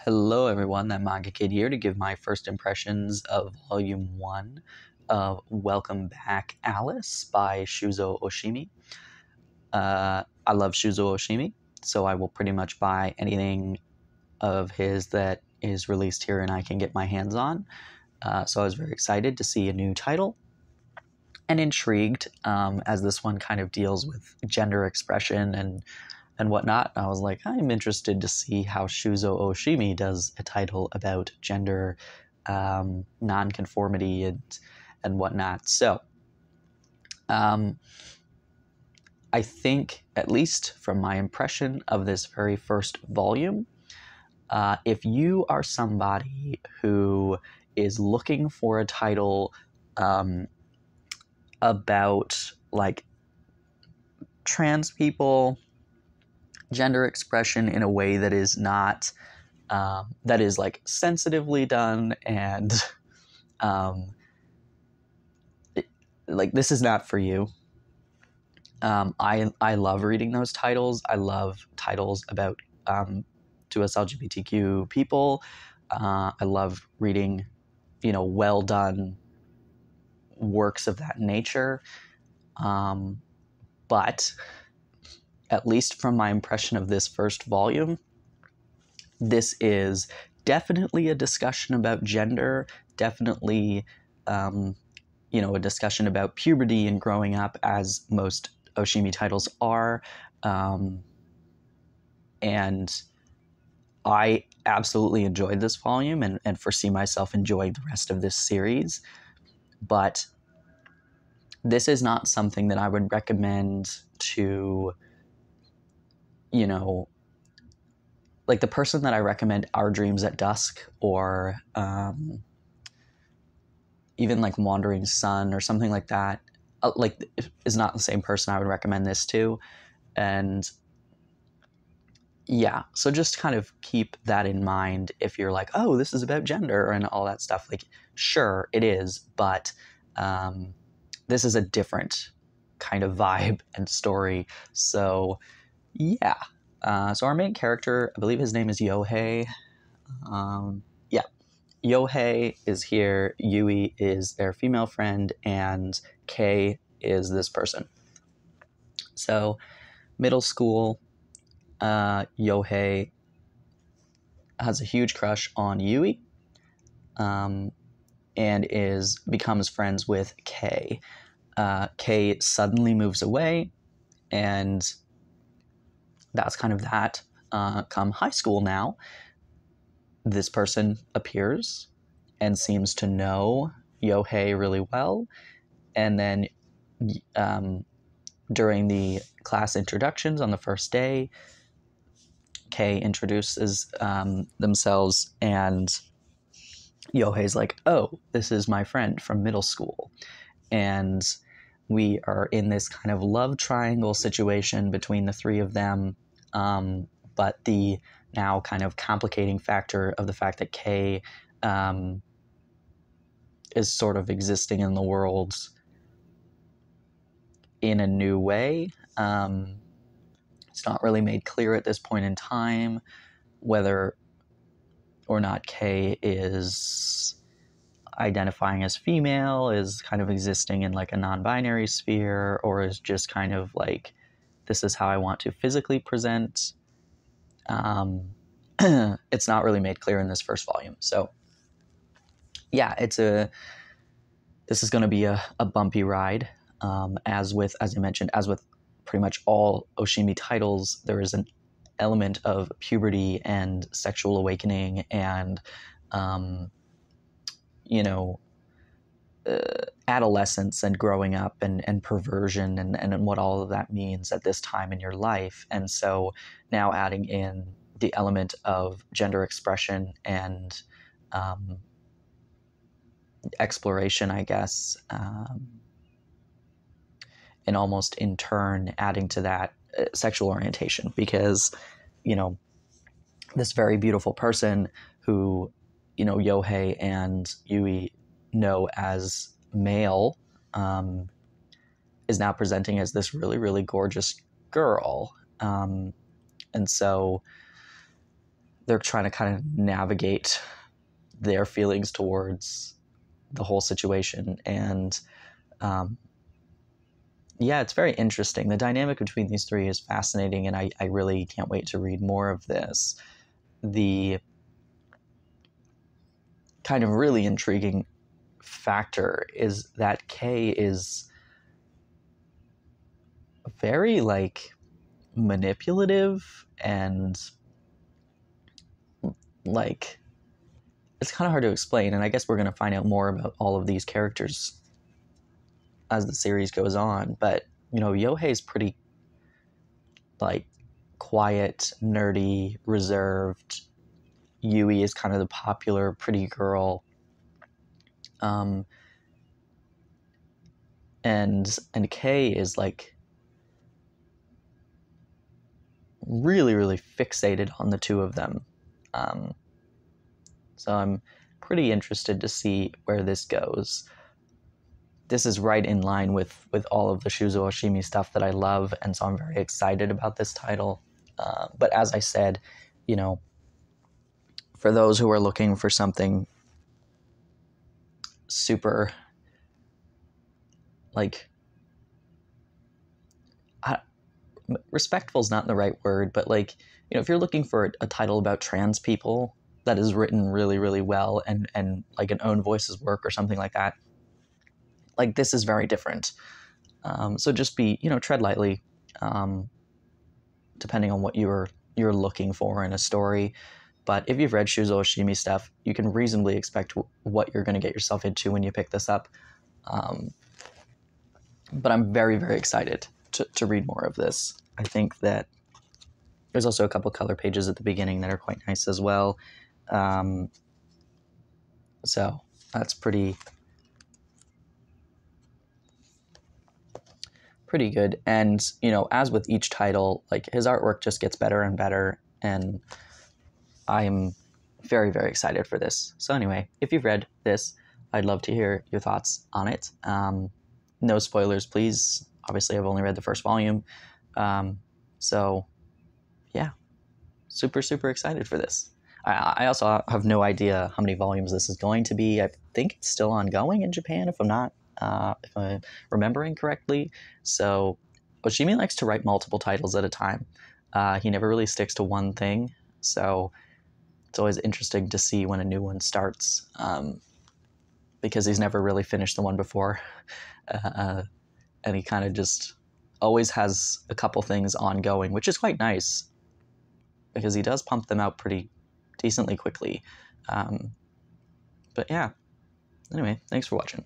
Hello everyone, that Manga Kid here to give my first impressions of Volume 1 of Welcome Back Alice by Shuzo Oshimi. I love Shuzo Oshimi, so I will pretty much buy anything of his that is released here and I can get my hands on. So I was very excited to see a new title and intrigued as this one kind of deals with gender expression and whatnot. I was like, I'm interested to see how Shuzo Oshimi does a title about gender nonconformity and whatnot. So I think, at least from my impression of this very first volume, if you are somebody who is looking for a title about like trans people, gender expression in a way that is not that is like sensitively done and like this is not for you. I love reading those titles. I love titles about to us LGBTQ people. I love reading, well done works of that nature. But at least from my impression of this first volume, this is definitely a discussion about gender, definitely, a discussion about puberty and growing up, as most Oshimi titles are. And I absolutely enjoyed this volume and foresee myself enjoying the rest of this series. But this is not something that I would recommend to, like the person that I recommend Our Dreams at Dusk or even like Wandering Sun or something like that, is not the same person I would recommend this to. And yeah, so just kind of keep that in mind if you're like, oh, this is about gender and all that stuff. Like, sure, it is, but this is a different kind of vibe and story. So yeah. So our main character, I believe his name is Yohei. Yeah, Yohei is here, Yui is their female friend, and Kei is this person. So middle school, Yohei has a huge crush on Yui, and becomes friends with Kei. Kei suddenly moves away, and that's kind of that. Come high school now, this person appears and seems to know Yohei really well. And then during the class introductions on the first day, Kei introduces themselves, and Yohei's like, oh, this is my friend from middle school. And we are in this kind of love triangle situation between the three of them. But the now kind of complicating factor of the fact that Kei is sort of existing in the world in a new way. It's not really made clear at this point in time whether or not Kei is identifying as female, is kind of existing in like a non-binary sphere, or is just kind of like, this is how I want to physically present. It's not really made clear in this first volume. So yeah, this is going to be a bumpy ride. As I mentioned, as with pretty much all Oshimi titles, there is an element of puberty and sexual awakening and, adolescence and growing up and perversion and what all of that means at this time in your life. And so now adding in the element of gender expression and exploration, I guess, and almost in turn adding to that sexual orientation, because this very beautiful person who Yohei and Yui know as male is now presenting as this really, really gorgeous girl, and so they're trying to kind of navigate their feelings towards the whole situation. And yeah, it's very interesting. The dynamic between these three is fascinating, and I really can't wait to read more of this. The kind of really intriguing factor is that Kay is very, like, manipulative, and, like, it's kind of hard to explain, and I guess we're going to find out more about all of these characters as the series goes on. But, you know, Yohei's pretty, like, quiet, nerdy, reserved. Yui is kind of the popular pretty girl. And Kay is, like, really, really fixated on the two of them. So I'm pretty interested to see where this goes. This is right in line with all of the Shuzo Oshimi stuff that I love, and so I'm very excited about this title. But as I said, you know, for those who are looking for something super, like, respectful is not the right word, but, like, you know, if you're looking for a title about trans people that is written really, really well, and like an Own Voices work or something like that, like, this is very different. So just be, you know, tread lightly, depending on what you're looking for in a story. But if you've read Shuzo Oshimi stuff, you can reasonably expect what you're going to get yourself into when you pick this up. But I'm very, very excited to read more of this. I think that there's also a couple color pages at the beginning that are quite nice as well. So that's pretty good. And, you know, as with each title, like, his artwork just gets better and better, and I'm very, very excited for this. So anyway, if you've read this, I'd love to hear your thoughts on it. No spoilers, please. Obviously, I've only read the first volume. So yeah, super, super excited for this. I also have no idea how many volumes this is going to be. I think it's still ongoing in Japan, if I'm remembering correctly. So Oshimi likes to write multiple titles at a time. He never really sticks to one thing. So it's always interesting to see when a new one starts, because he's never really finished the one before. And he kind of just always has a couple things ongoing, which is quite nice, because he does pump them out pretty decently quickly. But yeah, anyway, thanks for watching.